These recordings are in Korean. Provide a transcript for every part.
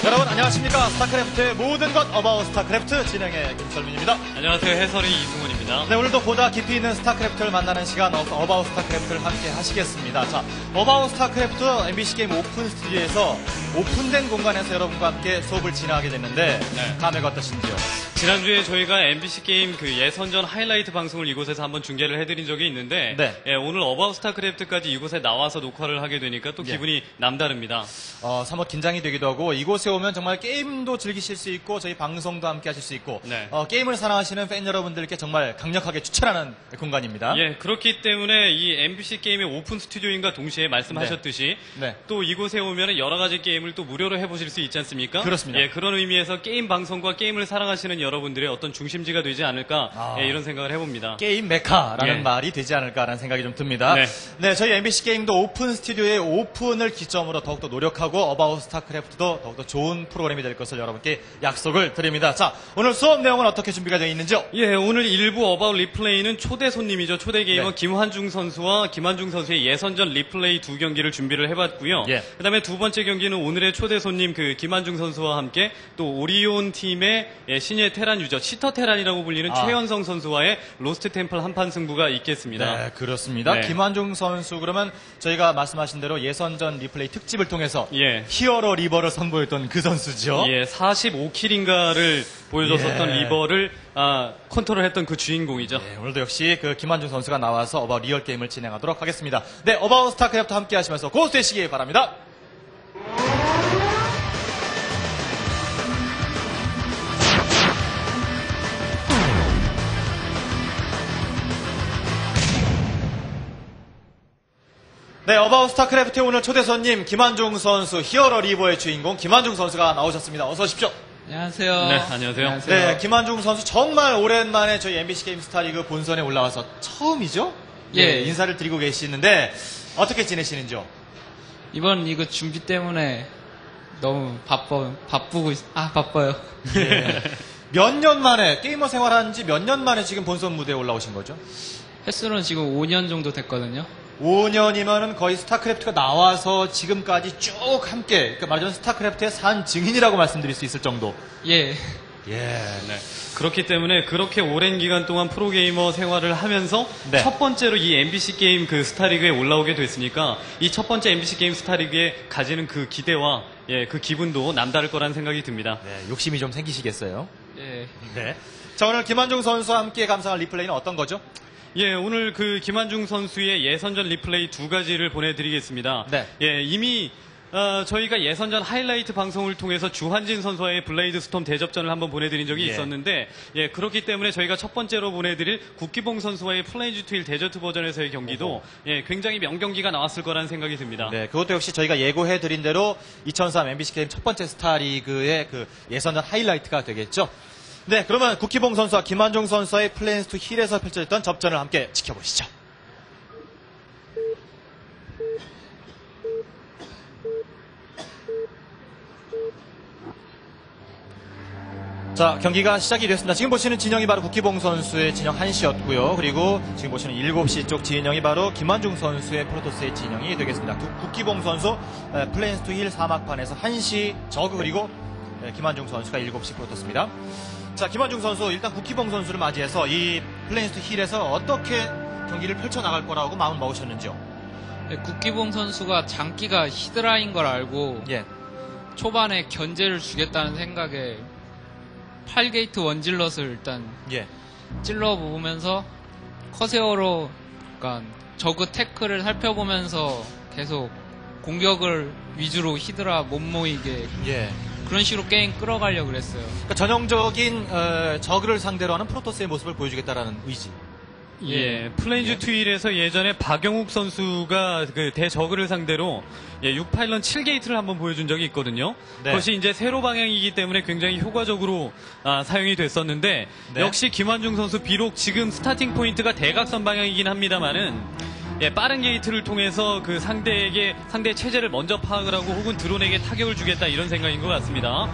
여러분 안녕하십니까. 스타크래프트의 모든 것 어바웃 스타크래프트 진행의 김철민입니다. 안녕하세요. 해설의 이승훈입니다. 네, 오늘도 보다 깊이 있는 스타크래프트를 만나는 시간 어바웃 스타크래프트를 함께 하시겠습니다. 자, 어바웃 스타크래프트 MBC 게임 오픈 스튜디오에서 오픈된 공간에서 여러분과 함께 수업을 진행하게 됐는데 감회가 어떠신지요? 지난주에 저희가 MBC 게임 그 예선전 하이라이트 방송을 이곳에서 한번 중계를 해드린 적이 있는데 오늘 어바웃 스타크래프트까지 이곳에 나와서 녹화를 하게 되니까 또 기분이 남다릅니다. 사뭇 긴장이 되기도 하고 이곳에 오면 정말 게임도 즐기실 수 있고 저희 방송도 함께 하실 수 있고 게임을 사랑하시는 팬 여러분들께 정말 강력하게 추천하는 공간입니다. 예, 그렇기 때문에 이 MBC 게임의 오픈 스튜디오인과 동시에 말씀하셨듯이 또 이곳에 오면 여러 가지 게임을 또 무료로 해보실 수 있지 않습니까? 그렇습니다. 예, 그런 의미에서 게임 방송과 게임을 사랑하시는 여러분들의 어떤 중심지가 되지 않을까 이런 생각을 해봅니다. 게임 메카라는 말이 되지 않을까라는 생각이 좀 듭니다. 네, 저희 MBC 게임도 오픈 스튜디오의 오픈을 기점으로 더욱더 노력하고 어바웃 스타크래프트도 더욱더 좋은 프로그램이 될 것을 여러분께 약속을 드립니다. 자, 오늘 수업 내용은 어떻게 준비가 되어 있는지요? 예, 오늘 일부 어바웃 리플레이는 초대 손님이죠. 초대 게이머 김환중 선수와 김환중 선수의 예선전 리플레이 두 경기를 준비를 해봤고요. 그다음에 두 번째 경기는 오늘의 초대 손님 그 김환중 선수와 함께 또 오리온 팀의 신예 테란 유저 치터 테란이라고 불리는 최현성 선수와의 로스트 템플 한판 승부가 있겠습니다. 네, 그렇습니다. 김환중 선수 그러면 저희가 말씀하신 대로 예선전 리플레이 특집을 통해서 히어로 리버를 선보였던 그 선수죠. 예, 45킬인가를 보여줬었던 리버를 컨트롤했던 그 주인공이죠. 네, 오늘도 역시 그 김환중 선수가 나와서 어바웃 리얼 게임을 진행하도록 하겠습니다. 네, 어바웃 스타크래프트 함께 하시면서 고수 되시기 바랍니다. 네, 어바웃 스타크래프트의 오늘 초대 손님 김환중 선수, 히어로 리버의 주인공 김환중 선수가 나오셨습니다. 어서 오십시오. 안녕하세요. 네, 안녕하세요. 네, 김환중 선수 정말 오랜만에 저희 MBC 게임 스타리그 본선에 올라와서 처음이죠? 예. 인사를 드리고 계시는데 어떻게 지내시는지요? 이번 리그 준비 때문에 너무 바빠요. 몇 년 만에 게이머 생활한 지 몇 년 만에 지금 본선 무대에 올라오신 거죠? 횟수는 지금 5년 정도 됐거든요. 5년이면은 거의 스타크래프트가 나와서 지금까지 쭉 함께, 그러니까 말하자면 스타크래프트의 산 증인이라고 말씀드릴 수 있을 정도. 예. 네. 그렇기 때문에 그렇게 오랜 기간 동안 프로게이머 생활을 하면서 첫 번째로 이 MBC 게임 그 스타리그에 올라오게 됐으니까 이 첫 번째 MBC 게임 스타리그에 가지는 그 기대와 그 기분도 남다를 거라는 생각이 듭니다. 네, 욕심이 좀 생기시겠어요? 예. 네. 자, 오늘 김환중 선수와 함께 감상할 리플레이는 어떤 거죠? 예, 오늘 그 김환중 선수의 예선전 리플레이 두 가지를 보내드리겠습니다. 이미 저희가 예선전 하이라이트 방송을 통해서 주한진 선수와의 블레이드 스톰 대접전을 한번 보내드린 적이 있었는데 그렇기 때문에 저희가 첫 번째로 보내드릴 국기봉 선수와의 플레인즈 투일 데저트 버전에서의 경기도 굉장히 명경기가 나왔을 거라는 생각이 듭니다. 네, 그것도 역시 저희가 예고해드린 대로 2003 MBC 게임 첫 번째 스타리그의 그 예선전 하이라이트가 되겠죠. 네, 그러면 국기봉 선수와 김환중 선수의 플레인스 투 힐에서 펼쳐졌던 접전을 함께 지켜보시죠. 자, 경기가 시작이 됐습니다. 지금 보시는 진영이 바로 국기봉 선수의 진영 1시였고요. 그리고 지금 보시는 7시 쪽 진영이 바로 김환중 선수의 프로토스의 진영이 되겠습니다. 국기봉 선수 플레인스 투 힐 사막판에서 1시 저그 그리고 김환중 선수가 7시 프로토스입니다. 자, 김환중 선수 일단 국기봉 선수를 맞이해서 이 플레인스 투 힐에서 어떻게 경기를 펼쳐나갈 거라고 마음을 먹으셨는지요? 국기봉 선수가 장기가 히드라인 걸 알고 초반에 견제를 주겠다는 생각에 8게이트 원질럿을 일단 찔러보면서 커세어로 그러니까 저그 태클을 살펴보면서 계속 공격을 위주로 히드라 못 모이게 그런 식으로 게임 끌어가려고 그랬어요. 그러니까 전형적인 저그를 상대로 하는 프로토스의 모습을 보여주겠다라는 의지. 플레인즈 투일에서 예전에 박영욱 선수가 그 대저그를 상대로 6파일런 7게이트를 한번 보여준 적이 있거든요. 그것이 이제 세로 방향이기 때문에 굉장히 효과적으로 사용이 됐었는데 역시 김환중 선수 비록 지금 스타팅 포인트가 대각선 방향이긴 합니다만은 빠른 게이트를 통해서 그 상대의 체제를 먼저 파악을 하고 혹은 드론에게 타격을 주겠다 이런 생각인 것 같습니다.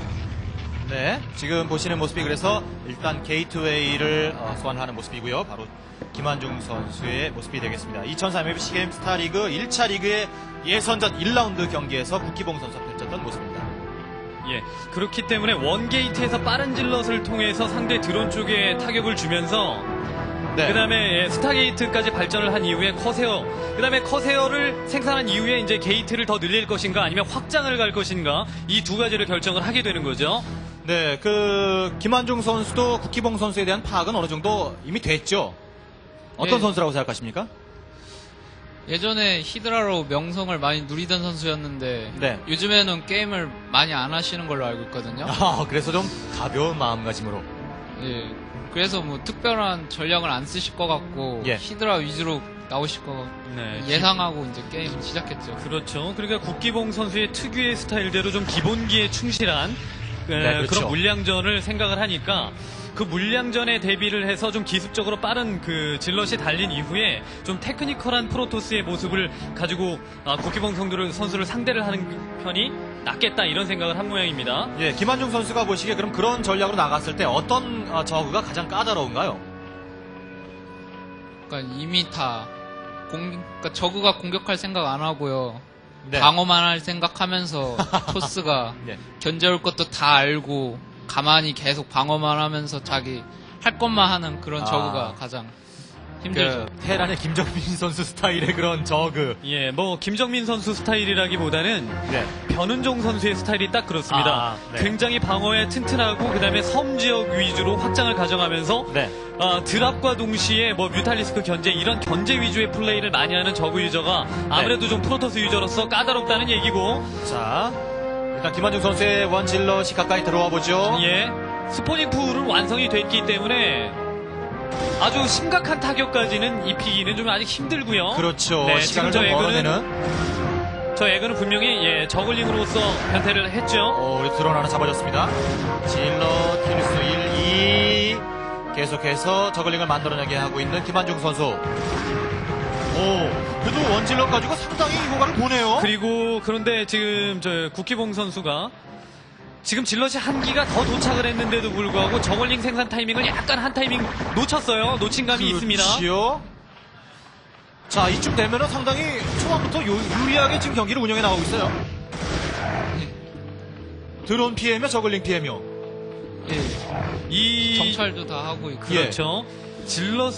네, 지금 보시는 모습이 그래서 일단 게이트웨이를 소환하는 모습이고요. 바로 김환중 선수의 모습이 되겠습니다. 2003 MBC 게임 스타리그 1차 리그의 예선전 1라운드 경기에서 국기봉 선수가 펼쳤던 모습입니다. 예, 그렇기 때문에 원게이트에서 빠른 질럿을 통해서 상대 드론 쪽에 타격을 주면서 네. 그 다음에 스타게이트까지 발전을 한 이후에 커세어, 그 다음에 커세어를 생산한 이후에 이제 게이트를 더 늘릴 것인가 아니면 확장을 갈 것인가 이 두 가지를 결정을 하게 되는 거죠. 네, 김한중 선수도 국기봉 선수에 대한 파악은 어느 정도 이미 됐죠? 어떤 예. 선수라고 생각하십니까? 예전에 히드라로 명성을 많이 누리던 선수였는데 네. 요즘에는 게임을 많이 안 하시는 걸로 알고 있거든요. 그래서 좀 가벼운 마음가짐으로. 예. 그래서 뭐 특별한 전략을 안 쓰실 것 같고 예. 히드라 위주로 나오실 것 네, 예상하고 이제 게임 시작했죠. 그렇죠. 그러니까 국기봉 선수의 특유의 스타일대로 좀 기본기에 충실한 그렇죠. 그런 물량전을 생각을 하니까 그 물량전에 대비를 해서 좀 기습적으로 빠른 그 질럿이 달린 이후에 좀 테크니컬한 프로토스의 모습을 가지고 국기봉 선수를 상대를 하는 편이 낫겠다 이런 생각을 한 모양입니다. 예, 김한중 선수가 보시기에 그럼 그런 전략으로 나갔을 때 어떤 저그가 가장 까다로운가요? 그러니까 이미 다 그러니까 저그가 공격할 생각 안 하고요. 네. 방어만 할 생각하면서 토스가 예. 견제올 것도 다 알고 가만히 계속 방어만 하면서 자기 할 것만 하는 그런 저그가 가장 힘들죠. 테란의 김정민 선수 스타일의 그런 저그. 예, 뭐 김정민 선수 스타일이라기보다는 네. 변은종 선수의 스타일이 딱 그렇습니다. 네. 굉장히 방어에 튼튼하고 그다음에 섬 지역 위주로 확장을 가져가면서 네. 드랍과 동시에 뭐 뮤탈리스크 견제 이런 견제 위주의 플레이를 많이 하는 저그 유저가 아무래도 좀 프로토스 유저로서 까다롭다는 얘기고. 자, 일단 김한중 선수의 원질럿이 가까이 들어와 보죠. 예, 스포닝 풀은 완성이 됐기 때문에 아주 심각한 타격까지는 입히기는 좀 아직 힘들고요. 그렇죠. 네, 시간을 지금 좀 벌어내는. 저 에그는 분명히 저글링으로서 변태를 했죠. 우리 드론 하나 잡아줬습니다. 질럿 킬수 1, 2 계속해서 저글링을 만들어내게 하고 있는 김한중 선수. 그래도 원질럿 가지고 상당히 효과를 보네요. 그리고 그런데 지금 저 국기봉 선수가 지금 질럿이 한 기가 더 도착을 했는데도 불구하고 저글링 생산 타이밍을 약간 한 타이밍 놓쳤어요. 놓친 감이 있습니다. 그렇지요. 자, 이쯤 되면은 상당히 초반부터 유리하게 지금 경기를 운영해 나가고 있어요. 드론 피해며 저글링 피해며. 예. 이 정찰도 다 하고 있고. 그렇죠. 질럿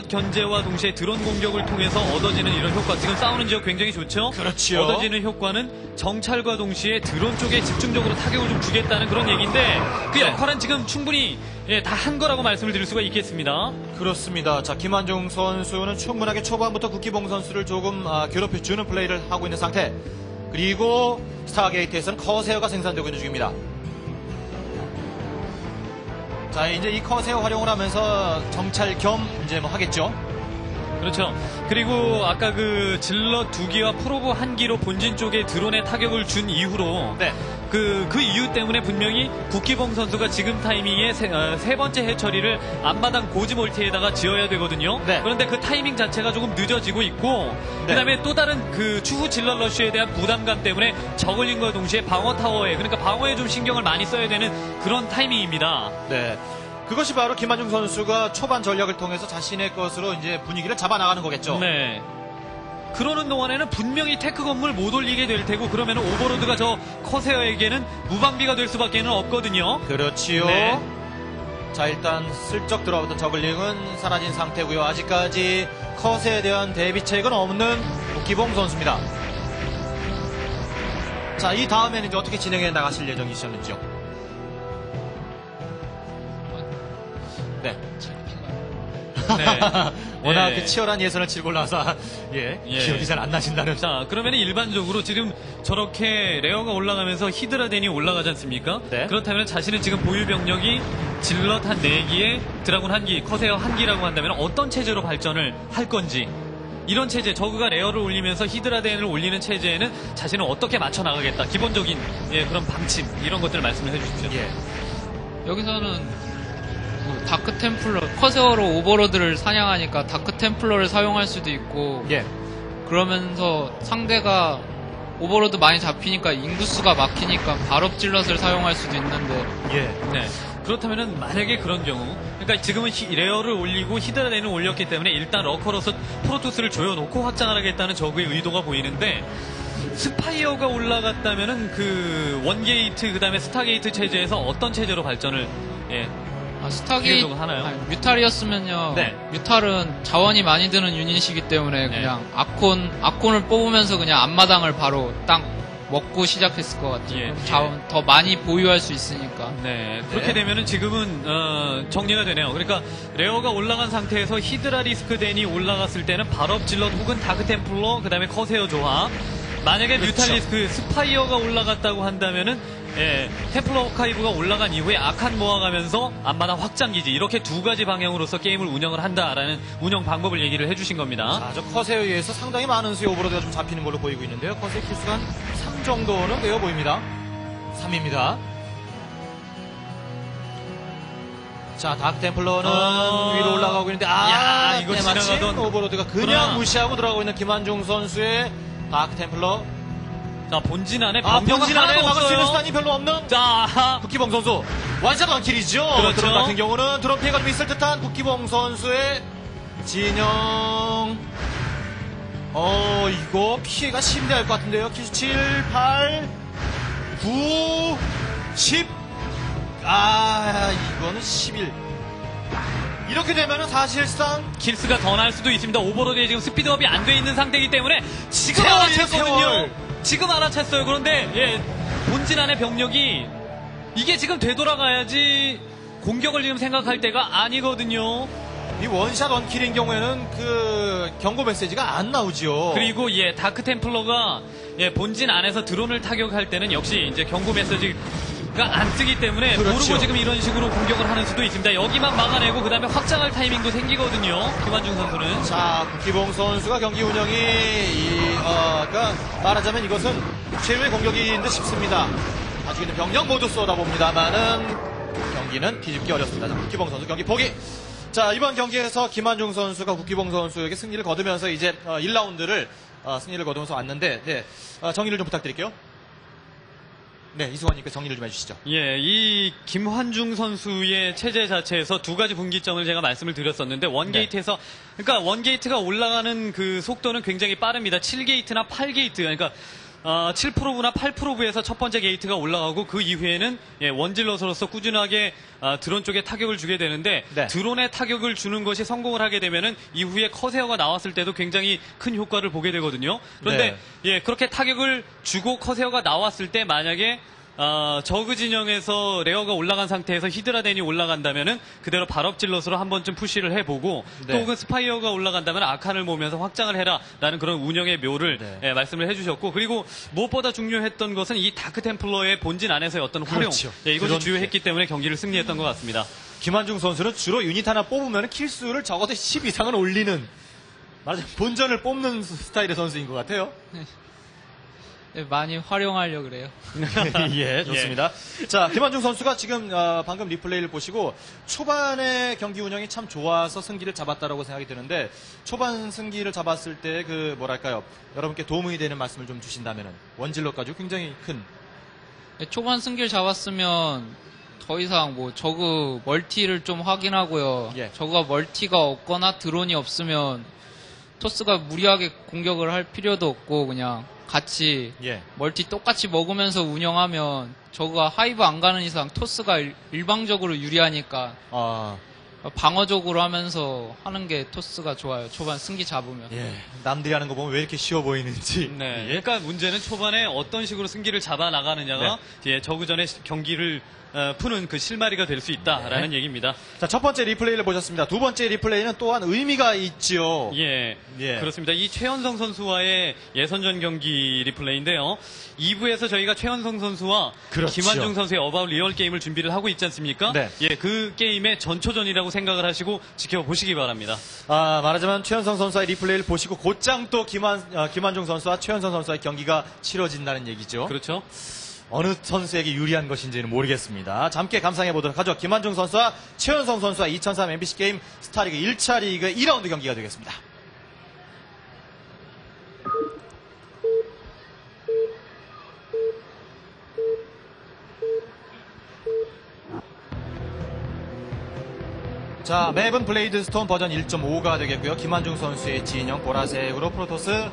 견제와 동시에 드론 공격을 통해서 얻어지는 이런 효과. 지금 싸우는 지역 굉장히 좋죠. 그렇지요. 얻어지는 효과는 정찰과 동시에 드론 쪽에 집중적으로 타격을 좀 주겠다는 그런 얘기인데 그 역할은 지금 충분히 다 한 거라고 말씀을 드릴 수가 있겠습니다. 그렇습니다. 자, 김한중 선수는 충분하게 초반부터 국기봉 선수를 조금 괴롭혀주는 플레이를 하고 있는 상태. 그리고 스타게이트에서는 커세어가 생산되고 있는 중입니다. 자, 이제 이 커세어 활용을 하면서 정찰 겸 이제 뭐 하겠죠. 그렇죠. 그리고 아까 그 질럿 2기와 프로브 1기로 본진 쪽에 드론에 타격을 준 이후로 네. 그 이유 때문에 분명히 국기봉 선수가 지금 타이밍에 세 번째 해처리를 앞마당 고지 멀티에다가 지어야 되거든요. 네. 그런데 그 타이밍 자체가 조금 늦어지고 있고 네. 그다음에 또 다른 그 추후 질럿 러쉬에 대한 부담감 때문에 저글링과 동시에 방어 타워에 그러니까 방어에 좀 신경을 많이 써야 되는 그런 타이밍입니다. 네. 그것이 바로 김한중 선수가 초반 전략을 통해서 자신의 것으로 이제 분위기를 잡아나가는 거겠죠. 네. 그러는 동안에는 분명히 테크 건물 못 올리게 될 테고 그러면 오버로드가 저 커세어에게는 무방비가 될 수밖에는 없거든요. 그렇지요. 네. 자, 일단 슬쩍 들어왔던 저글링은 사라진 상태고요. 아직까지 컷에 대한 대비책은 없는 국기봉 선수입니다. 자, 이 다음에는 이제 어떻게 진행해 나가실 예정이셨는지요? 네. 네. 워낙 예. 그 치열한 예선을 치르고 나서 기억이 잘 안 나신다는. 자, 그러면 일반적으로 지금 저렇게 레어가 올라가면서 히드라덴이 올라가지 않습니까? 네. 그렇다면 자신은 지금 보유 병력이 질럿 한 4기에 드라군 1기, 커세어 1기라고 한다면 어떤 체제로 발전을 할 건지 이런 체제, 저그가 레어를 올리면서 히드라덴을 올리는 체제에는 자신은 어떻게 맞춰 나가겠다. 기본적인 그런 방침 이런 것들을 말씀을 해주십시오. 예. 여기서는 다크 템플러 커세어로 오버로드를 사냥하니까 다크 템플러를 사용할 수도 있고 예. 그러면서 상대가 오버로드 많이 잡히니까 인구수가 막히니까 발업 질럿을 사용할 수도 있는데 예. 네. 그렇다면은 만약에 그런 경우, 그러니까 지금은 레어를 올리고 히드라덴을 올렸기 때문에 일단 러커로서 프로토스를 조여놓고 확장을 하겠다는 저그의 의도가 보이는데 스파이어가 올라갔다면은 그 원게이트 그다음에 스타게이트 체제에서 어떤 체제로 발전을 스타게이트 하나요? 뮤탈이었으면요. 네. 뮤탈은 자원이 많이 드는 유닛이기 때문에 그냥 아콘을 뽑으면서 그냥 앞마당을 바로 딱 먹고 시작했을 것 같아요. 자원 더 많이 보유할 수 있으니까. 네, 그렇게 되면은 지금은 정리가 되네요. 그러니까 레어가 올라간 상태에서 히드라 리스크 덴이 올라갔을 때는 발업 질럿 혹은 다크 템플러 그다음에 커세어 조합. 만약에 뮤탈 리스크 스파이어가 올라갔다고 한다면은 템플러 허카이브가 올라간 이후에 아칸 모아가면서 앞마당 확장기지 이렇게 두 가지 방향으로서 게임을 운영을 한다라는 운영 방법을 얘기를 해주신 겁니다. 자, 저 컷에 의해서 상당히 많은 수의 오버로드가 좀 잡히는 걸로 보이고 있는데요. 컷의 키수가 한 3 정도는 되어 보입니다. 3입니다. 자, 다크 템플러는 위로 올라가고 있는데 이거 때마침 지나가던 오버로드가 그냥 무시하고 들어가고 있는 김한중 선수의 다크 템플러. 자, 본진 안에 본진 안에 막을 수 있는 없어요. 수단이 별로 없는 자, 국기봉 선수 완샷 원킬이죠. 그렇죠. 드론 같은 경우는 드론 피해가 좀 있을 듯한 국기봉 선수의 진영. 이거 피해가 심대할 것 같은데요. 키수 7, 8, 9, 10. 이거는 11. 이렇게 되면은 사실상 킬스가 더 날 수도 있습니다. 오버로드에 지금 스피드업이 안 돼 있는 상태이기 때문에 지금 세월. 알아챘거든요. 지금 알아챘어요. 그런데 본진 안의 병력이 이게 지금 되돌아가야지 공격을 지금 생각할 때가 아니거든요. 이 원샷 원킬인 경우에는 그 경고 메시지가 안 나오죠. 그리고 다크 템플러가 본진 안에서 드론을 타격할 때는 역시 이제 경고 메시지가 안 뜨기 때문에 그렇죠. 모르고 지금 이런 식으로 공격을 하는 수도 있습니다. 여기만 막아내고 그 다음에 확장할 타이밍도 생기거든요. 김한중 선수는. 자, 국기봉 선수가 경기 운영이 그러니까 말하자면 이것은 최후의 공격인 듯 싶습니다. 가지고 있는 병력 모두 쏟아봅니다만은 경기는 뒤집기 어렵습니다. 자, 국기봉 선수 경기 포기. 자, 이번 경기에서 김한중 선수가 국기봉 선수에게 승리를 거두면서 이제 1라운드를 승리를 거두면서 왔는데 정리를 좀 부탁드릴게요. 네, 이승환님께 정리를 좀 해주시죠. 이 김환중 선수의 체제 자체에서 두 가지 분기점을 제가 말씀을 드렸었는데 원게이트에서 그러니까 원게이트가 올라가는 그 속도는 굉장히 빠릅니다. 7게이트나 8게이트 그러니까 7%부나 8%부에서 첫 번째 게이트가 올라가고 그 이후에는 원질럿으로서 꾸준하게 드론 쪽에 타격을 주게 되는데 드론에 타격을 주는 것이 성공을 하게 되면은 이후에 커세어가 나왔을 때도 굉장히 큰 효과를 보게 되거든요. 그런데 그렇게 타격을 주고 커세어가 나왔을 때 만약에 저그 진영에서 레어가 올라간 상태에서 히드라덴이 올라간다면은 그대로 발업질럿으로 한 번쯤 푸시를 해보고 또 혹은 스파이어가 올라간다면 아칸을 모으면서 확장을 해라라는 그런 운영의 묘를 말씀을 해주셨고 그리고 무엇보다 중요했던 것은 이 다크 템플러의 본진 안에서의 어떤 활용 이것이 주요했기 때문에 경기를 승리했던 것 같습니다. 김한중 선수는 주로 유닛 하나 뽑으면 킬수를 적어도 10 이상은 올리는 말하자면 본전을 뽑는 스타일의 선수인 것 같아요. 많이 활용하려고 그래요. 예, 좋습니다. 자, 김한중 선수가 지금 방금 리플레이를 보시고 초반에 경기 운영이 참 좋아서 승기를 잡았다라고 생각이 드는데 초반 승기를 잡았을 때 그 뭐랄까요 여러분께 도움이 되는 말씀을 좀 주신다면은 원질럿 가지고 굉장히 큰 초반 승기를 잡았으면 더 이상 저그 멀티를 좀 확인하고요. 저그가 멀티가 없거나 드론이 없으면 토스가 무리하게 공격을 할 필요도 없고 그냥 같이 멀티 똑같이 먹으면서 운영하면 저거가 하이브 안 가는 이상 토스가 일방적으로 유리하니까 방어적으로 하면서 하는 게 토스가 좋아요. 초반 승기 잡으면. 남들이 하는 거 보면 왜 이렇게 쉬워 보이는지. 그러니까 문제는 초반에 어떤 식으로 승기를 잡아 나가느냐가 저그전의 경기를 푸는 그 실마리가 될 수 있다라는 얘기입니다. 자, 첫 번째 리플레이를 보셨습니다. 두 번째 리플레이는 또한 의미가 있죠. 그렇습니다. 이 최현성 선수와의 예선전 경기 리플레이인데요. 2부에서 저희가 최현성 선수와 김한중 선수의 어바웃 리얼 게임을 준비를 하고 있지 않습니까? 그 게임의 전초전이라고 생각을 하시고 지켜보시기 바랍니다. 말하자면 최현성 선수의 리플레이를 보시고 곧장 또 김한중 선수와 최현성 선수의 경기가 치러진다는 얘기죠. 그렇죠. 어느 선수에게 유리한 것인지는 모르겠습니다. 자, 함께 감상해 보도록 하죠. 김한중 선수와 최현성 선수와 2003 MBC 게임 스타리그 1차 리그 2라운드 경기가 되겠습니다. 자, 맵은 블레이드 스톤 버전 1.5가 되겠고요. 김한중 선수의 진영 보라색으로 프로토스,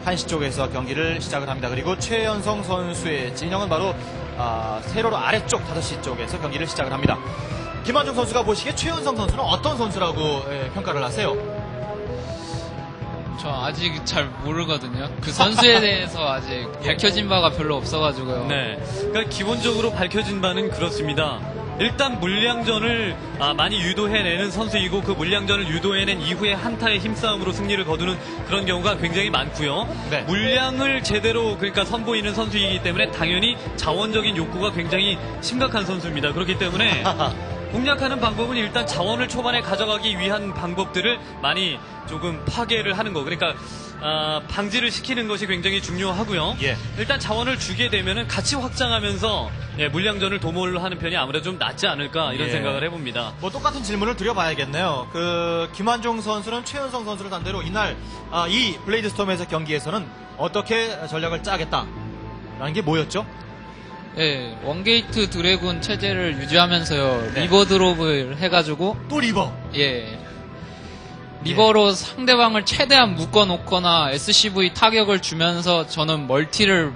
한시 쪽에서 경기를 시작을 합니다. 그리고 최연성 선수의 진영은 바로 세로로 아래쪽 5시 쪽에서 경기를 시작을 합니다. 김한중 선수가 보시기에 최연성 선수는 어떤 선수라고 평가를 하세요? 저 아직 잘 모르거든요. 그 선수에 대해서 아직 밝혀진 바가 별로 없어가지고요. 네. 그러니까 기본적으로 밝혀진 바는 그렇습니다. 일단 물량전을 많이 유도해내는 선수이고 그 물량전을 유도해낸 이후에 한타의 힘싸움으로 승리를 거두는 그런 경우가 굉장히 많고요. 네. 물량을 제대로 그러니까 선보이는 선수이기 때문에 당연히 자원적인 욕구가 굉장히 심각한 선수입니다. 그렇기 때문에 공략하는 방법은 일단 자원을 초반에 가져가기 위한 방법들을 많이 조금 파괴를 하는 거. 그러니까 방지를 시키는 것이 굉장히 중요하고요. 예. 일단 자원을 주게 되면은 같이 확장하면서 물량전을 도모를 하는 편이 아무래도 좀 낫지 않을까 이런 생각을 해봅니다. 뭐 똑같은 질문을 드려봐야겠네요. 김한중 선수는 최연성 선수를 상대로 이날 이 블레이드 스톰에서 경기에서는 어떻게 전략을 짜겠다라는 게 뭐였죠? 예, 원게이트 드래곤 체제를 유지하면서요. 네. 리버 드롭을 해가지고 또 리버. 예. 리버로 상대방을 최대한 묶어놓거나 SCV 타격을 주면서 저는 멀티를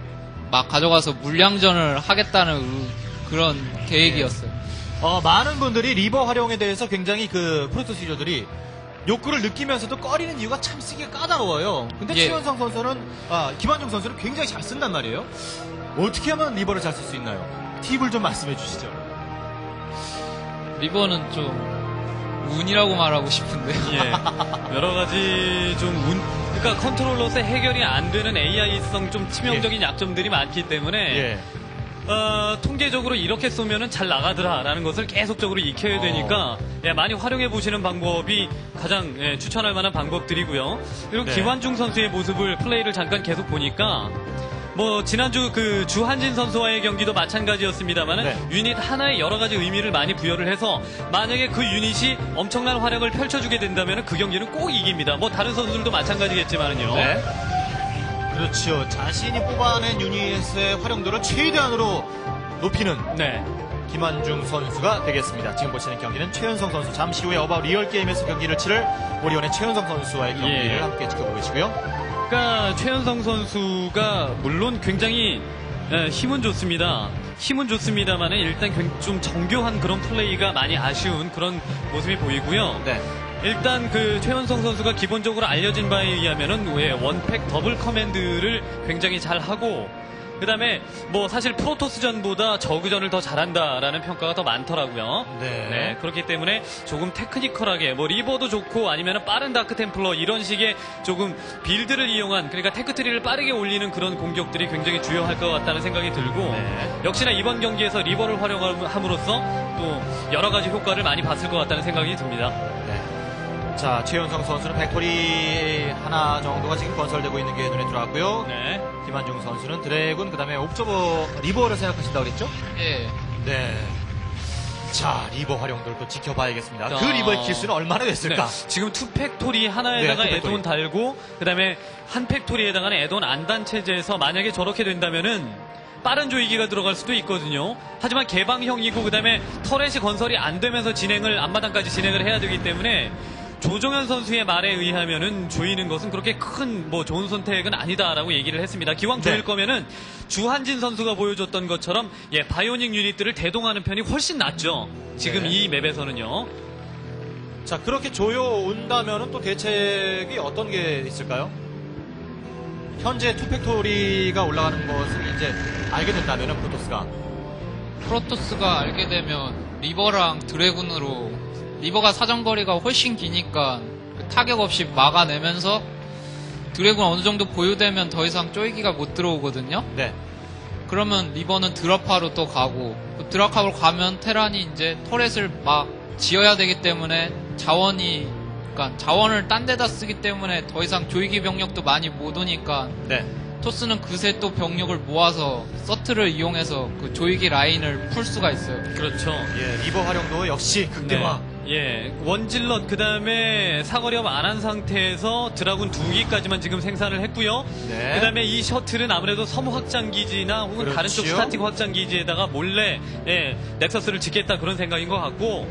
막 가져가서 물량전을 하겠다는 그런 계획이었어요. 많은 분들이 리버 활용에 대해서 굉장히 프로토스 유저들이 욕구를 느끼면서도 꺼리는 이유가 참 쓰기가 까다로워요. 근데 예. 최연성 선수는, 김한중 선수는 굉장히 잘 쓴단 말이에요. 어떻게 하면 리버를 잘 쓸 수 있나요? 팁을 좀 말씀해 주시죠. 리버는 좀 운이라고 말하고 싶은데. 예. 여러 가지 좀 그러니까 컨트롤러스의 해결이 안 되는 AI성 좀 치명적인 약점들이 많기 때문에 통계적으로 이렇게 쏘면은 잘 나가더라라는 것을 계속적으로 익혀야 되니까 많이 활용해 보시는 방법이 가장 추천할 만한 방법들이고요. 그리고 네. 김환중 선수의 모습을 플레이를 잠깐 계속 보니까 뭐 지난주 주한진 선수와의 경기도 마찬가지였습니다만은 네. 유닛 하나에 여러 가지 의미를 많이 부여를 해서 만약에 그 유닛이 엄청난 활약을 펼쳐주게 된다면 그 경기는 꼭 이깁니다. 뭐 다른 선수들도 마찬가지겠지만은요. 네. 그렇죠. 자신이 뽑아낸 유닛의 활용도를 최대한으로 높이는 김한중 선수가 되겠습니다. 지금 보시는 경기는 최연성 선수, 잠시 후에 어바웃 리얼 게임에서 경기를 치를 오리온의 최연성 선수와의 경기를 함께 지켜보고 계시고요. 그러니까 최연성 선수가 물론 굉장히 힘은 좋습니다. 힘은 좋습니다만 일단 좀 정교한 그런 플레이가 많이 아쉬운 그런 모습이 보이고요. 네. 일단 최연성 선수가 기본적으로 알려진 바에 의하면은 원팩 더블 커맨드를 굉장히 잘 하고 그다음에 뭐 사실 프로토스전보다 저그전을 더 잘한다라는 평가가 더 많더라고요. 네. 그렇기 때문에 조금 테크니컬하게 뭐 리버도 좋고 아니면 빠른 다크 템플러 이런 식의 조금 빌드를 이용한 그러니까 테크트리를 빠르게 올리는 그런 공격들이 굉장히 주요할 것 같다는 생각이 들고 역시나 이번 경기에서 리버를 활용함으로써 또 여러 가지 효과를 많이 봤을 것 같다는 생각이 듭니다. 자, 최연성 선수는 팩토리 하나 정도가 지금 건설되고 있는 게 눈에 들어왔고요. 김한중 선수는 드래곤, 그 다음에 옵저버 리버를 생각하신다고 그랬죠? 예. 네. 자, 리버 활용도를 지켜봐야겠습니다. 그 리버의 기수는 얼마나 됐을까? 지금 투 팩토리 하나에다가 애돈 달고, 그 다음에 한 팩토리에다가는 애돈 안단 체제에서 만약에 저렇게 된다면은 빠른 조이기가 들어갈 수도 있거든요. 하지만 개방형이고, 그 다음에 터렛이 건설이 안 되면서 앞마당까지 진행을 해야 되기 때문에 조정현 선수의 말에 의하면은 조이는 것은 그렇게 큰 좋은 선택은 아니다라고 얘기를 했습니다. 기왕 조일 거면은 주한진 선수가 보여줬던 것처럼 바이오닉 유닛들을 대동하는 편이 훨씬 낫죠. 지금 이 맵에서는요. 자, 그렇게 조여온다면은 또 대책이 어떤 게 있을까요? 현재 투팩토리가 올라가는 것을 이제 알게 된다면은 프로토스가 알게 되면 리버랑 드래곤으로 리버가 사정거리가 훨씬 기니까 타격 없이 막아내면서 드래곤 어느 정도 보유되면 더 이상 쪼이기가 못 들어오거든요. 네. 그러면 리버는 드랍하로 또 가고 드랍하로 가면 테란이 이제 터렛을 막 지어야 되기 때문에 자원을 딴 데다 쓰기 때문에 더 이상 조이기 병력도 많이 못 오니까 토스는 그새 또 병력을 모아서 서트를 이용해서 그 조이기 라인을 풀 수가 있어요. 그렇죠. 리버 활용도 역시 극대화. 원질럿 그 다음에 사거리업 안 한 상태에서 드라군 2기까지만 지금 생산을 했고요. 그 다음에 이 셔틀은 아무래도 섬 확장기지나 혹은 다른 쪽 스타틱 확장기지에다가 몰래 넥서스를 짓겠다 그런 생각인 것 같고,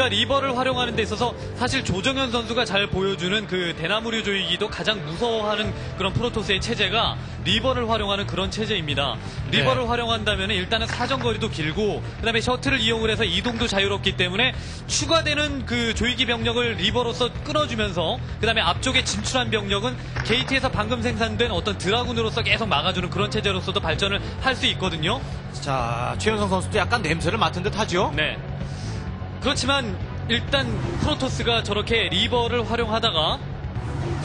그러니까 리버를 활용하는 데 있어서 사실 조정현 선수가 잘 보여주는 그 대나무류 조이기도 가장 무서워하는 그런 프로토스의 체제가 리버를 활용하는 그런 체제입니다. 리버를 활용한다면 일단은 사정거리도 길고 그다음에 셔틀을 이용을 해서 이동도 자유롭기 때문에 추가되는 그 조이기 병력을 리버로서 끊어주면서 그다음에 앞쪽에 진출한 병력은 게이트에서 방금 생산된 어떤 드라군으로서 계속 막아주는 그런 체제로서도 발전을 할 수 있거든요. 자, 최현성 선수도 약간 냄새를 맡은 듯 하죠? 네. 그렇지만 일단 프로토스가 저렇게 리버를 활용하다가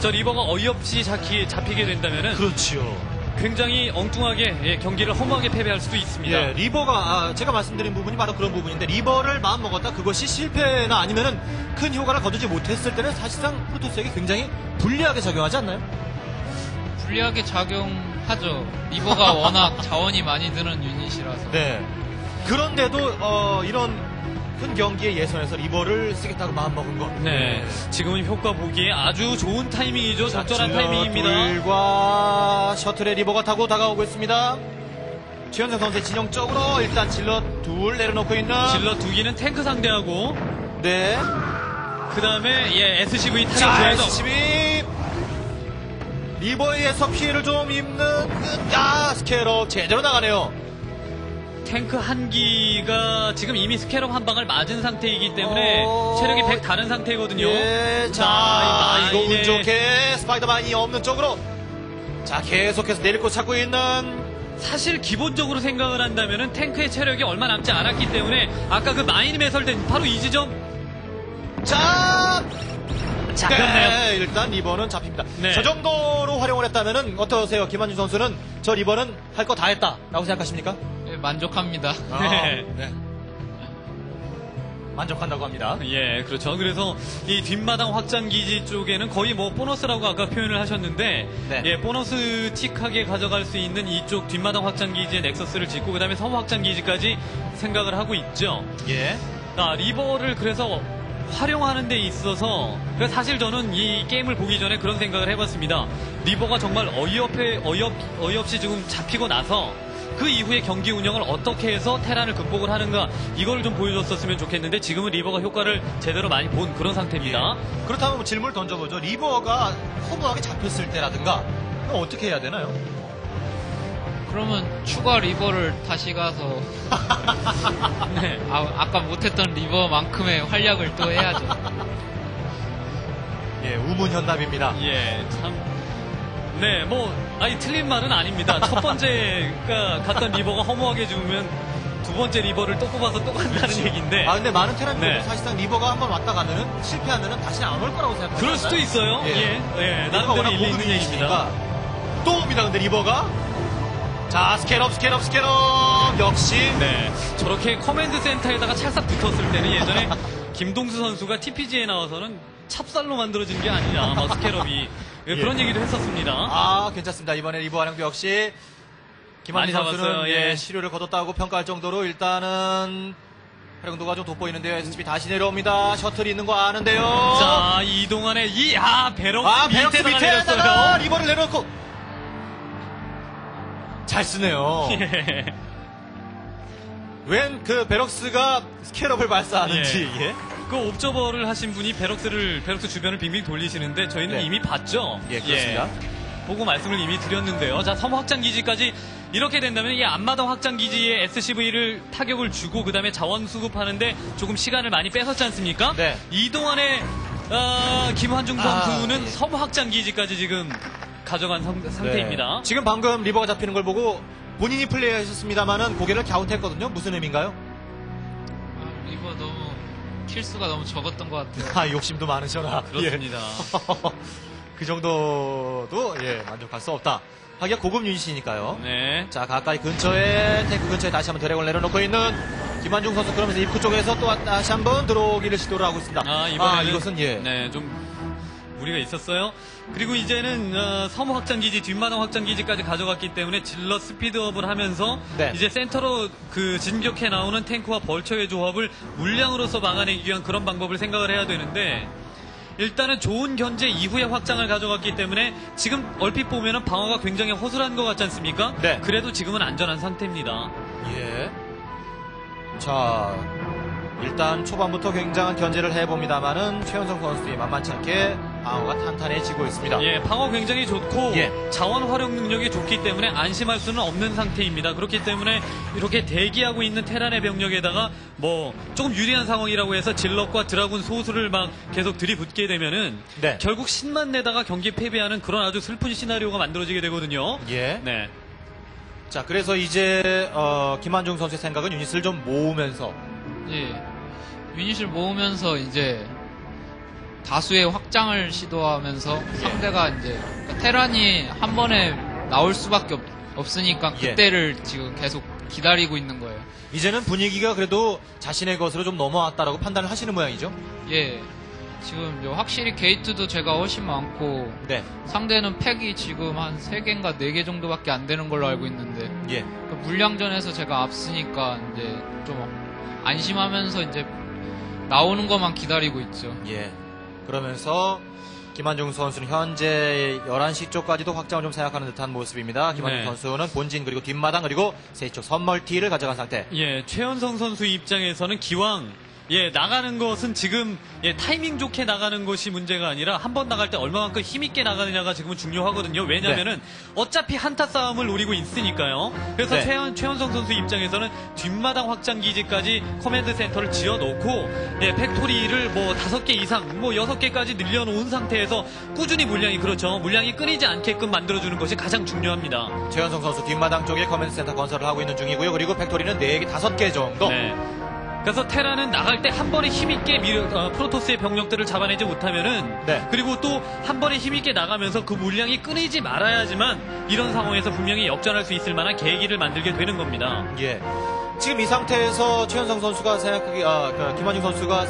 저 리버가 어이없이 잡히게 된다면은 그렇죠. 굉장히 엉뚱하게 경기를 허무하게 패배할 수도 있습니다. 예, 리버가 제가 말씀드린 부분이 바로 그런 부분인데 리버를 마음 먹었다 그것이 실패나 아니면은 큰 효과를 거두지 못했을 때는 사실상 프로토스에게 굉장히 불리하게 작용하지 않나요? 불리하게 작용하죠. 리버가 워낙 자원이 많이 드는 유닛이라서. 네. 그런데도 이런 큰 경기의 예선에서 리버를 쓰겠다고 마음먹은 것. 네. 지금은 효과 보기에 아주 좋은 타이밍이죠. 적절한 타이밍입니다. 둘과 셔틀의 리버가 타고 다가오고 있습니다. 최현성 선수의 진영 쪽으로 일단 질럿 둘 내려놓고 있는. 질럿 두 기는 탱크 상대하고. 네. 그 다음에 SCV 타격 자, 구해서. SCV 리버에서 피해를 좀 입는 스캐럽 제대로 나가네요. 탱크 한 기가 지금 이미 스캐럽 한 방을 맞은 상태이기 때문에 체력이 100 다른 상태거든요. 예, 이거 운 좋게 스파이더맨이 없는 쪽으로 자 계속해서 내리고 찾고 있는. 사실 기본적으로 생각을 한다면은 탱크의 체력이 얼마 남지 않았기 때문에 아까 그 마인이 매설된 바로 이 지점 잡혔네요. 네, 일단 리버는 잡힙니다. 네. 저 정도로 활용을 했다면은 어떠세요? 김한준 선수는 저 리버는 할 거 다 했다라고 생각하십니까? 네, 만족합니다. 네. 만족한다고 합니다. 예, 그렇죠. 그래서 이 뒷마당 확장기지 쪽에는 거의 뭐 보너스라고 아까 표현을 하셨는데, 네. 예, 보너스 틱하게 가져갈 수 있는 이쪽 뒷마당 확장기지에 넥서스를 짓고, 그 다음에 섬 확장기지까지 생각을 하고 있죠. 예. 리버를 그래서 활용하는 데 있어서, 사실 저는 이 게임을 보기 전에 그런 생각을 해봤습니다. 리버가 정말 어이없이 지금 잡히고 나서, 그 이후에 경기 운영을 어떻게 해서 테란을 극복을 하는가 이걸 좀 보여줬었으면 좋겠는데 지금은 리버가 효과를 제대로 많이 본 그런 상태입니다. 예. 그렇다면 질문을 던져보죠. 리버가 허무하게 잡혔을 때라든가 그럼 어떻게 해야 되나요? 그러면 추가 리버를 다시 가서 네. 아까 못했던 리버만큼의 활약을 또 해야죠. 예, 우문현답입니다. 예, 참. 네, 틀린 말은 아닙니다. 첫 번째가 갔던 리버가 허무하게 죽으면 두 번째 리버를 또 뽑아서 또 간다는 그렇죠. 얘기인데. 근데 많은 테란들도 네. 사실상 리버가 한번 왔다 가면은 실패하면은 다시는 안 올 거라고 생각합니다. 그럴 수도 있어요. 예, 리버가 워낙 나름대로 일리 모든 있는 얘기입니다. 또 옵니다. 근데 리버가 자 스캐럽 역시 네, 저렇게 커맨드 센터에다가 찰싹 붙었을 때는 예전에 김동수 선수가 TPG에 나와서는 찹쌀로 만들어진 게 아니냐, 막 스캐럽이 그런 얘기도 했었습니다. 괜찮습니다. 이번에 리버 활용도 역시 김한희 많이 선수는 잡았어요. 예. 시료를 거뒀다고 평가할 정도로 일단은 활용도가 좀 돋보이는데요. SCB 다시 내려옵니다. 셔틀이 있는 거 아는데요. 자, 이 동안에 베럭스 베럭스 밑에다가 밑에다가 내렸어요. 리버를 내려놓고 잘 쓰네요. 예. 웬 그 베럭스가 스캐럽을 발사하는지. 예. 그 옵저버를 하신 분이 베럭스 주변을 빙빙 돌리시는데 저희는 네. 이미 봤죠. 예, 그렇습니다. 보고 말씀을 이미 드렸는데요. 자, 섬 확장기지까지 이렇게 된다면 이 앞마당 확장기지에 SCV를 타격을 주고 그 다음에 자원 수급하는데 조금 시간을 많이 뺏었지 않습니까? 네. 이 동안에 김환중 선수는 섬 확장기지까지 지금 가져간 상태입니다. 네. 지금 방금 리버가 잡히는 걸 보고 본인이 플레이하셨습니다만은 고개를 갸웃했거든요. 무슨 의미인가요? 리버 너무 킬수가 너무 적었던 것 같아요. 욕심도 많으셔라. 그렇습니다. 그 정도도 만족할 수 없다. 하기야 고급 유닛이니까요. 네. 자, 가까이 탱크 근처에 다시 한번 드래곤을 내려놓고 있는 김한중 선수, 그러면서 입구 쪽에서 또 다시 한번 들어오기를 시도를 하고 있습니다. 이번에는 이것은 네, 좀 무리가 있었어요. 그리고 이제는 섬 확장기지, 뒷마당 확장기지까지 가져갔기 때문에 질럿 스피드업을 하면서 네. 이제 센터로 그 진격해 나오는 탱크와 벌처의 조합을 물량으로서 막아내기 위한 그런 방법을 생각을 해야 되는데, 일단은 좋은 견제 이후에 확장을 가져갔기 때문에 지금 얼핏 보면은 방어가 굉장히 허술한 것 같지 않습니까? 네. 그래도 지금은 안전한 상태입니다. 예. 자, 일단 초반부터 굉장한 견제를 해봅니다만은 최현성 선수의 만만치 않게 방어가 탄탄해지고 있습니다. 예, 방어 굉장히 좋고 예. 자원 활용 능력이 좋기 때문에 안심할 수는 없는 상태입니다. 그렇기 때문에 이렇게 대기하고 있는 테란의 병력에다가 뭐 조금 유리한 상황이라고 해서 질럿과 드라군 소수를 막 계속 들이붓게 되면은 네. 결국 신만 내다가 경기 패배하는 그런 아주 슬픈 시나리오가 만들어지게 되거든요. 예. 네. 자, 그래서 이제 김한중 선수의 생각은 유닛을 좀 모으면서 예, 유닛을 모으면서 이제 다수의 확장을 시도하면서 상대가 이제 테란이 한 번에 나올 수밖에 없으니까 그때를 지금 계속 기다리고 있는 거예요. 이제는 분위기가 그래도 자신의 것으로 좀 넘어왔다라고 판단을 하시는 모양이죠? 예, 지금 확실히 게이트도 제가 훨씬 많고 네. 상대는 팩이 지금 한 3개인가 4개 정도밖에 안 되는 걸로 알고 있는데 예. 그 물량전에서 제가 앞서니까 이제 좀 안심하면서 이제 나오는 것만 기다리고 있죠. 예. 그러면서 김한중 선수는 현재 11시 쪽까지도 확장을 좀 생각하는 듯한 모습입니다. 김한중 네. 선수는 본진 그리고 뒷마당 그리고 세쪽 선멀티를 가져간 상태. 예, 최현성 선수 입장에서는 기왕 나가는 것은 지금 타이밍 좋게 나가는 것이 문제가 아니라 한 번 나갈 때 얼마만큼 힘있게 나가느냐가 지금은 중요하거든요. 왜냐면은 어차피 한타 싸움을 노리고 있으니까요. 그래서 네. 최현성 선수 입장에서는 뒷마당 확장 기지까지 커맨드 센터를 지어놓고 팩토리를 뭐 5개 이상 뭐 6개까지 늘려놓은 상태에서 꾸준히 물량이 끊이지 않게끔 만들어주는 것이 가장 중요합니다. 최현성 선수 뒷마당 쪽에 커맨드 센터 건설을 하고 있는 중이고요. 그리고 팩토리는 4개, 5개 정도. 네. 그래서 테라는 나갈 때 한 번에 힘있게 프로토스의 병력들을 잡아내지 못하면은 네. 그리고 또 한 번에 힘있게 나가면서 그 물량이 끊이지 말아야지만 이런 상황에서 분명히 역전할 수 있을 만한 계기를 만들게 되는 겁니다. 예. 지금 이 상태에서 최현성 선수가 김한중 선수가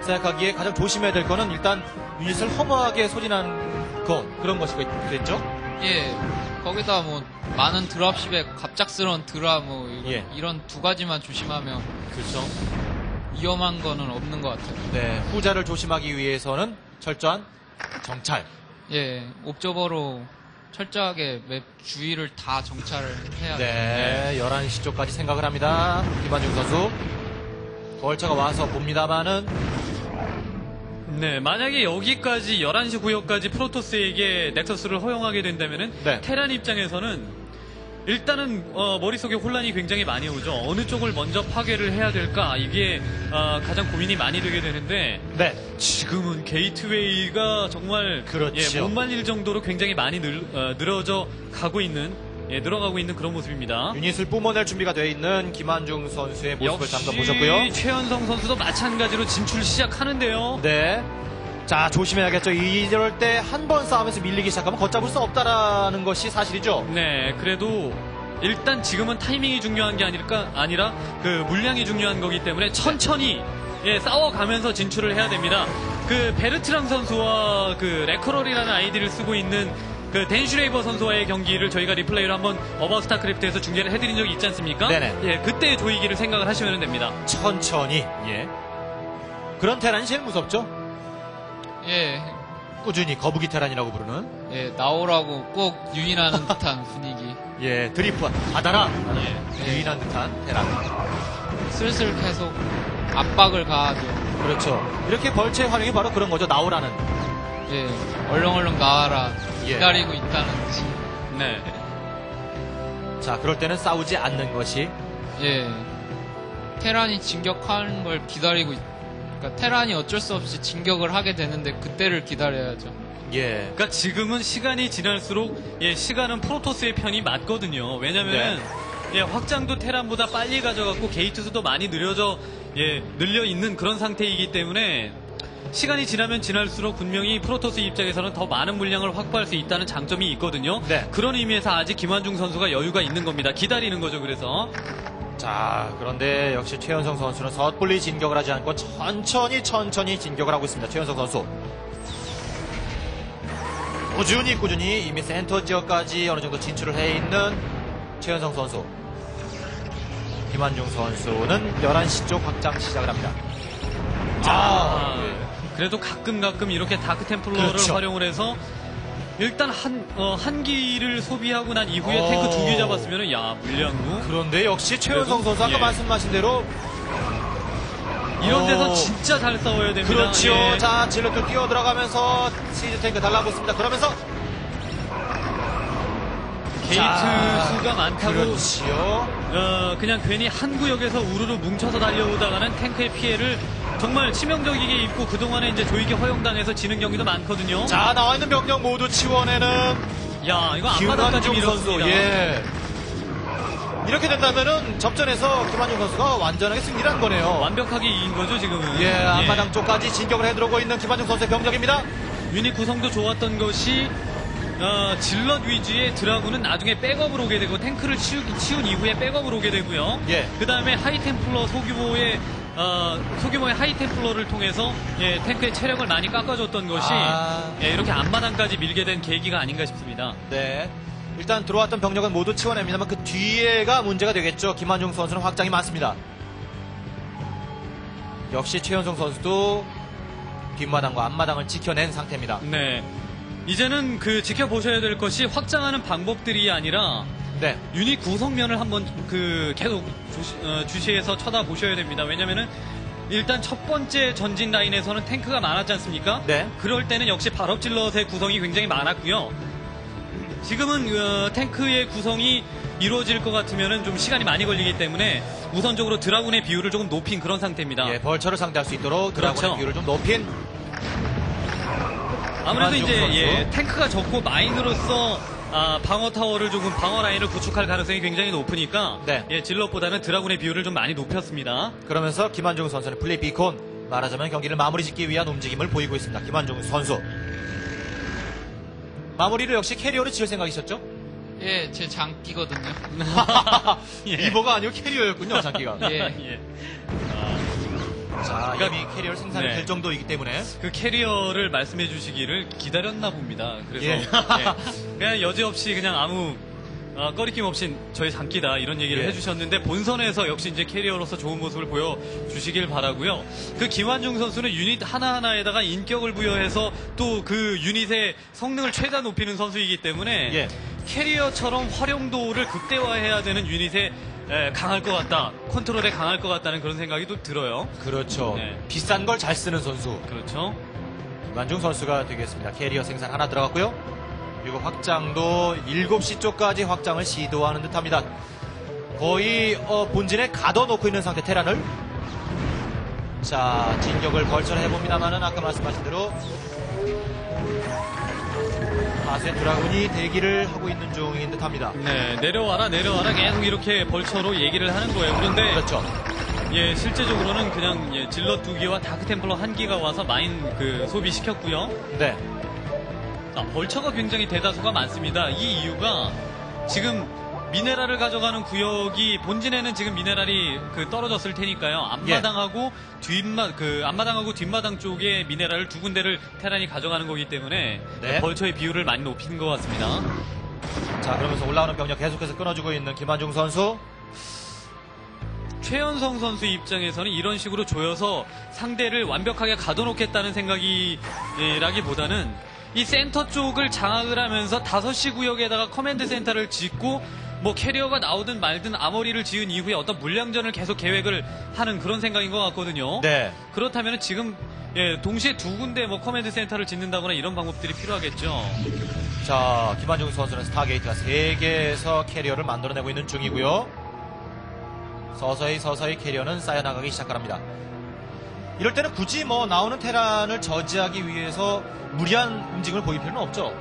생각하기에 가장 조심해야 될 거는 일단 유닛을 허무하게 소진한 그런 것이겠죠? 예, 거기다 뭐 많은 드랍십에 갑작스러운 드랍 뭐 이런 2가지만 조심하면 그렇죠. 위험한 거는 없는 것 같아요. 네, 후자를 조심하기 위해서는 철저한 정찰. 예, 옵저버로 철저하게 맵 주위를 다 정찰을 해야 돼요. 네, 11시 쪽까지 생각을 합니다. 김한중 선수. 벌처가 와서 봅니다만은 네, 만약에 여기까지 11시 구역까지 프로토스에게 넥서스를 허용하게 된다면은 네. 테란 입장에서는 일단은 머릿속에 혼란이 굉장히 많이 오죠. 어느 쪽을 먼저 파괴를 해야 될까 이게 가장 고민이 많이 되게 되는데 네. 지금은 게이트웨이가 정말 그렇죠. 못 말릴 정도로 굉장히 많이 늘어져 가고 있는 늘어가고 있는 그런 모습입니다. 유닛을 뿜어낼 준비가 되어 있는 김한중 선수의 모습을 역시 잠깐 보셨고요. 최현성 선수도 마찬가지로 진출 시작하는데요. 네. 자, 조심해야겠죠. 이럴 때 한 번 싸움에서 밀리기 시작하면 걷잡을 수 없다라는 것이 사실이죠. 네, 그래도 일단 지금은 타이밍이 중요한 게 아니라 그 물량이 중요한 거기 때문에 천천히 싸워가면서 진출을 해야 됩니다. 그 베르트랑 선수와 그 레커럴이라는 아이디를 쓰고 있는 그 댄슈레이버 선수와의 경기를 저희가 리플레이로 한번 어바웃 스타크래프트에서 중계를 해드린 적이 있지 않습니까? 네네. 예, 그때 조이기를 생각을 하시면 됩니다. 천천히. 예. 그런 테란이 제일 무섭죠. 예, 꾸준히 거북이 테란이라고 부르는. 예, 나오라고 꼭 유인하는 듯한 분위기. 예, 드리프 받아라. 예. 유인한 듯한 테란. 슬슬 계속 압박을 가하죠. 그렇죠. 이렇게 벌채의 활용이 바로 그런 거죠. 나오라는. 예, 얼렁얼렁 나와라. 예. 기다리고 있다는 듯이. 네. 자, 그럴 때는 싸우지 않는 것이. 예, 테란이 진격하는 걸 기다리고 그러니까 테란이 어쩔 수 없이 진격을 하게 되는데 그때를 기다려야죠. 예. 그러니까 지금은 시간이 지날수록 시간은 프로토스의 편이 맞거든요. 왜냐면은 확장도 테란보다 빨리 가져갔고 게이트 수도 많이 늘려 있는 그런 상태이기 때문에 시간이 지나면 지날수록 분명히 프로토스 입장에서는 더 많은 물량을 확보할 수 있다는 장점이 있거든요. 네. 그런 의미에서 아직 김한중 선수가 여유가 있는 겁니다. 기다리는 거죠. 그래서 자, 그런데 역시 최현성 선수는 섣불리 진격을 하지 않고 천천히 진격을 하고 있습니다. 최현성 선수. 꾸준히 이미 센터 지역까지 어느 정도 진출을 해 있는 최현성 선수. 김한중 선수는 11시 쪽 확장 시작을 합니다. 자, 그래도 가끔 이렇게 다크 템플러를 그렇죠. 활용을 해서 일단 한 기를 소비하고 난 이후에 탱크 2개 잡았으면 물량도 그런데 역시 최현성 그래도, 선수 아까 말씀하신 대로 이런 데서 진짜 잘 싸워야 됩니다. 그렇죠. 예. 자, 질럿들 뛰어 들어가면서 시즈 탱크 달라붙습니다. 그러면서 게이트 수가 많다고 그렇지요. 그냥 괜히 한 구역에서 우르르 뭉쳐서 달려오다가는 탱크의 피해를 정말 치명적이게 입고 그동안에 이제 조이기 허용당해서 지는 경기도 많거든요. 자, 나와 있는 병력 모두 치원에는 야, 이거 앞바닥까지 김환중 선수. 밀었습니다. 예. 이렇게 된다면은 접전에서 김환중 선수가 완전하게 승리를 한 거네요. 완벽하게 이긴 거죠, 지금은. 예, 앞마당 쪽까지 진격을 해들어오고 있는 김환중 선수의 병력입니다. 유닛 구성도 좋았던 것이 질럿 위주의 드라군은 나중에 백업으로 오게 되고 탱크를 치운 이후에 백업으로 오게 되고요. 예. 그 다음에 하이템플러 소규모의 하이템플러를 통해서 탱크의 체력을 많이 깎아줬던 것이 이렇게 앞마당까지 밀게 된 계기가 아닌가 싶습니다. 네. 일단 들어왔던 병력은 모두 치워냅니다만 그 뒤에가 문제가 되겠죠. 김환중 선수는 확장이 많습니다. 역시 최현성 선수도 뒷마당과 앞마당을 지켜낸 상태입니다. 네. 이제는 지켜보셔야 될 것이 확장하는 방법들이 아니라 네. 유닛 구성면을 한번 계속 주시해서 쳐다보셔야 됩니다. 왜냐면은 일단 첫 번째 전진 라인에서는 탱크가 많았지 않습니까? 네. 그럴 때는 역시 발업질럿의 구성이 굉장히 많았고요. 지금은 탱크의 구성이 이루어질 것 같으면은 좀 시간이 많이 걸리기 때문에 우선적으로 드라군의 비율을 조금 높인 그런 상태입니다. 예, 벌처를 상대할 수 있도록 드라군의 그렇죠. 비율을 좀 높인. 아무래도 김환중 이제 선수. 탱크가 적고 마인으로서 방어 타워를 조금 방어 라인을 구축할 가능성이 굉장히 높으니까 네. 질럿보다는 드라군의 비율을 좀 많이 높였습니다. 그러면서 김환중 선수는 플레이 비콘, 말하자면 경기를 마무리 짓기 위한 움직임을 보이고 있습니다. 김환중 선수. 마무리를 역시 캐리어로 지을 생각이셨죠? 예, 제 장기거든요. 예. 리버가 아니고 캐리어였군요, 장기가. 예. 자, 그러니까, 이미 캐리어를 생산이 네. 될 정도이기 때문에. 그 캐리어를 말씀해 주시기를 기다렸나 봅니다. 그래서 예. 그냥 여지없이 그냥 아무 꺼리낌 없이 저희 장기다 이런 얘기를 예. 해주셨는데 본선에서 역시 이제 캐리어로서 좋은 모습을 보여주시길 바라고요. 그 김환중 선수는 유닛 하나하나에다가 인격을 부여해서 또 그 유닛의 성능을 최대한 높이는 선수이기 때문에 예. 캐리어처럼 활용도를 극대화해야 되는 유닛에 강할 것 같다. 컨트롤에 강할 것 같다는 그런 생각이 또 들어요. 그렇죠. 네. 비싼 걸 잘 쓰는 선수. 그렇죠. 김환중 선수가 되겠습니다. 캐리어 생산 하나 들어갔고요. 그리고 확장도 7시 쪽까지 확장을 시도하는 듯합니다. 거의 본진에 가둬놓고 있는 상태 테란을. 자, 진격을 벌처를 해봅니다만은 아까 말씀하신 대로 다수의 드라군이 대기를 하고 있는 중인 듯합니다. 네, 내려와라 계속 이렇게 벌처로 얘기를 하는 거예요. 그런데 그렇죠. 실제적으로는 그냥 질럿 2기와 다크템플러 1기가 와서 마인 소비시켰고요. 네. 벌처가 굉장히 대다수가 많습니다. 이 이유가 지금 미네랄을 가져가는 구역이 본진에는 지금 미네랄이 떨어졌을 테니까요. 앞마당하고 앞마당하고 뒷마당 쪽에 미네랄을 두 군데를 테란이 가져가는 거기 때문에 네. 벌처의 비율을 많이 높이는 것 같습니다. 자, 그러면서 올라오는 병력 계속해서 끊어주고 있는 김환중 선수. 최현성 선수 입장에서는 이런 식으로 조여서 상대를 완벽하게 가둬놓겠다는 생각이라기보다는 이 센터 쪽을 장악을 하면서 5시 구역에다가 커맨드 센터를 짓고 뭐 캐리어가 나오든 말든 아머리를 지은 이후에 어떤 물량전을 계속 계획을 하는 그런 생각인 것 같거든요. 네. 그렇다면 지금 동시에 두 군데 뭐 커맨드 센터를 짓는다거나 이런 방법들이 필요하겠죠. 자, 김환중 선수는 스타게이트가 3개에서 캐리어를 만들어내고 있는 중이고요. 서서히 캐리어는 쌓여나가기 시작합니다. 이럴 때는 굳이 뭐 나오는 테란을 저지하기 위해서 무리한 움직임을 보일 필요는 없죠.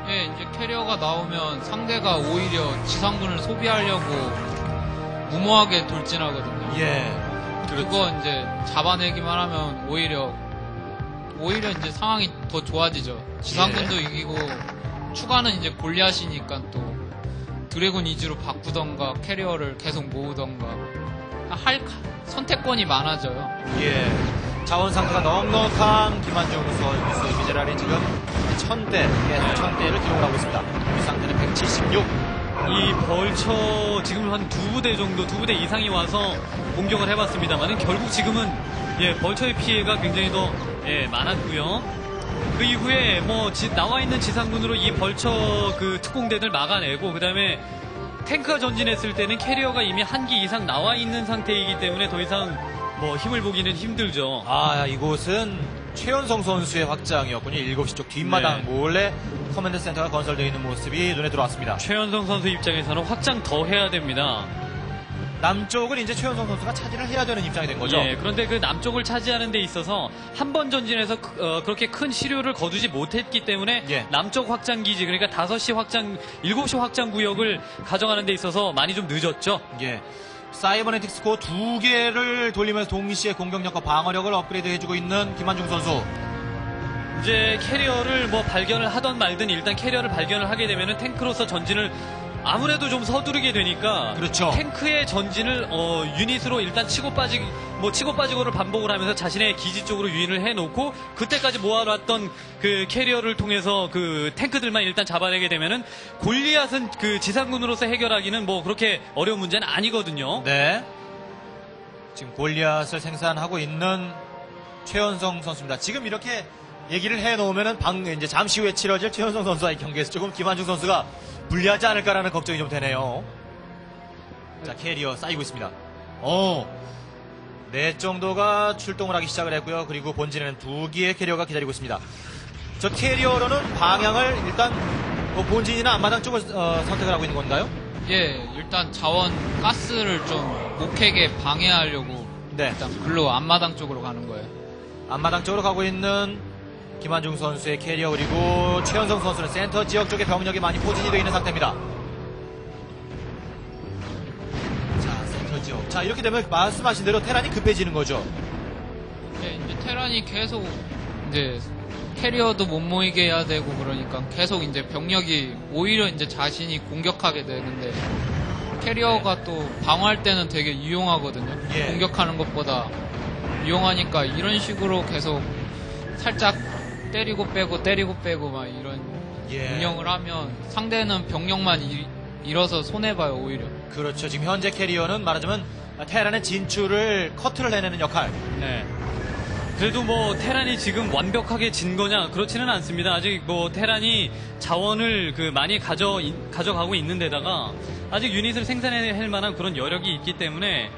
예, 이제 캐리어가 나오면 상대가 오히려 지상군을 소비하려고 무모하게 돌진하거든요. 예. 그거 이제 잡아내기만 하면 오히려 이제 상황이 더 좋아지죠. 지상군도 이기고 추가는 이제 골리앗이니까 또 드래곤 위주로 바꾸던가 캐리어를 계속 모으던가 할 선택권이 많아져요. 예. 자원 상태가 넉넉한 김환중 선수의 미네랄이 지금 1000대를 기록을 하고 있습니다. 이 상태는 176. 이 벌처 지금 한 2부대 정도, 2부대 이상이 와서 공격을 해봤습니다만은 결국 지금은 벌처의 피해가 굉장히 더 많았고요. 그 이후에 뭐 나와 있는 지상군으로 이 벌처 특공대들 막아내고 그 다음에 탱크가 전진했을 때는 캐리어가 이미 1기 이상 나와 있는 상태이기 때문에 더 이상 뭐 힘을 보기는 힘들죠. 아, 이곳은 최연성 선수의 확장이었군요. 7시 쪽 뒷마당 네. 몰래 커맨드 센터가 건설되어 있는 모습이 눈에 들어왔습니다. 최연성 선수 입장에서는 확장 더 해야 됩니다. 남쪽을 이제 최연성 선수가 차지를 해야 되는 입장이 된 거죠. 예, 그런데 그 남쪽을 차지하는 데 있어서 한 번 전진해서 그렇게 큰 시료를 거두지 못했기 때문에 예. 남쪽 확장 기지, 그러니까 5시 확장, 7시 확장 구역을 가져가는 데 있어서 많이 좀 늦었죠. 예. 사이버네틱스 코어 2개를 돌리면서 동시에 공격력과 방어력을 업그레이드 해주고 있는 김한중 선수. 이제 캐리어를 뭐 발견을 하던 말든 일단 캐리어를 발견을 하게 되면은 탱크로서 전진을 아무래도 좀 서두르게 되니까 그렇죠. 탱크의 전진을 유닛으로 일단 치고 빠지고를 반복을 하면서 자신의 기지 쪽으로 유인을 해놓고 그때까지 모아놨던 그 캐리어를 통해서 그 탱크들만 일단 잡아내게 되면은 골리앗은 그 지상군으로서 해결하기는 뭐 그렇게 어려운 문제는 아니거든요. 네. 지금 골리앗을 생산하고 있는 최연성 선수입니다. 지금 이렇게 얘기를 해놓으면은 이제 잠시 후에 치러질 최연성 선수와의 경기에서 조금 김한중 선수가 불리하지 않을까라는 걱정이 좀 되네요. 자, 캐리어 쌓이고 있습니다. 네 정도가 출동을 하기 시작을 했고요. 그리고 본진에는 2개의 캐리어가 기다리고 있습니다. 저 캐리어로는 방향을 일단 본진이나 앞마당 쪽을 선택을 하고 있는 건가요? 예, 일단 자원 가스를 좀 목핵에 방해하려고 네. 일단 글로 앞마당 쪽으로 가는 거예요. 앞마당 쪽으로 가고 있는 김한중 선수의 캐리어, 그리고 최연성 선수는 센터 지역 쪽에 병력이 많이 포진이 되어 있는 상태입니다. 자, 센터 지역. 자, 이렇게 되면 말씀하신 대로 테란이 급해지는 거죠. 예, 이제 테란이 계속 이제 캐리어도 못 모이게 해야 되고 그러니까 계속 이제 병력이 오히려 이제 자신이 공격하게 되는데 캐리어가 또 방어할 때는 되게 유용하거든요. 예. 공격하는 것보다 유용하니까 이런 식으로 계속 살짝 때리고 빼고 막 이런 운영을 하면 상대는 병력만 잃어서 손해봐요, 오히려. 그렇죠. 지금 현재 캐리어는 말하자면 테란의 진출을 커트를 해내는 역할. 네. 그래도 뭐 테란이 지금 완벽하게 진 거냐 그렇지는 않습니다. 아직 뭐 테란이 자원을 많이 가져가고 있는 데다가 아직 유닛을 생산해낼 만한 그런 여력이 있기 때문에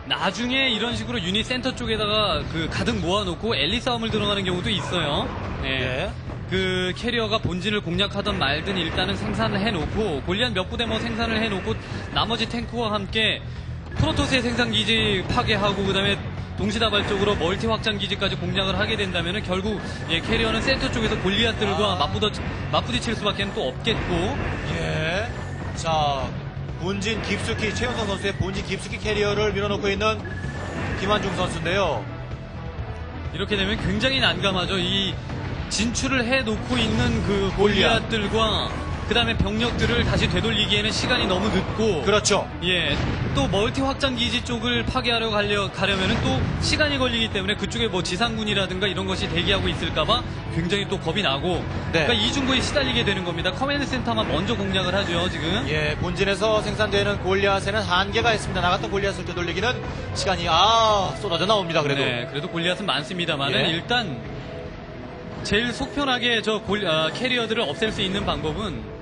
나중에 이런 식으로 유닛 센터 쪽에다가 가득 모아놓고 엘리 싸움을 들어가는 경우도 있어요. 네. 네. 그 캐리어가 본진을 공략하던 말든 일단은 생산을 해놓고 골리앗 몇 부대 뭐 생산을 해놓고 나머지 탱크와 함께 프로토스의 생산기지 파괴하고 그다음에 동시다발적으로 멀티 확장 기지까지 공략을 하게 된다면은 결국 캐리어는 센터 쪽에서 골리앗들과 맞부딪힐 수밖에 또 없겠고. 예. 자, 본진 깊숙이 최연성 선수의 본진 깊숙이 캐리어를 밀어놓고 있는 김한중 선수인데요. 이렇게 되면 굉장히 난감하죠. 이 진출을 해놓고 있는 그 골리앗들과 그 다음에 병력들을 다시 되돌리기에는 시간이 너무 늦고. 그렇죠. 예. 또 멀티 확장 기지 쪽을 파괴하려 가려면은 또 시간이 걸리기 때문에 그쪽에 뭐 지상군이라든가 이런 것이 대기하고 있을까봐 굉장히 또 겁이 나고. 네. 그러니까 이중구에 시달리게 되는 겁니다. 커맨드 센터만 먼저 공략을 하죠, 지금. 예, 본진에서 생산되는 골리앗에는 한계가 있습니다. 나갔던 골리앗을 되돌리기는 시간이 쏟아져 나옵니다. 그래도. 네, 그래도 골리앗은 많습니다만은 예. 일단 제일 속편하게 캐리어들을 없앨 수 있는 방법은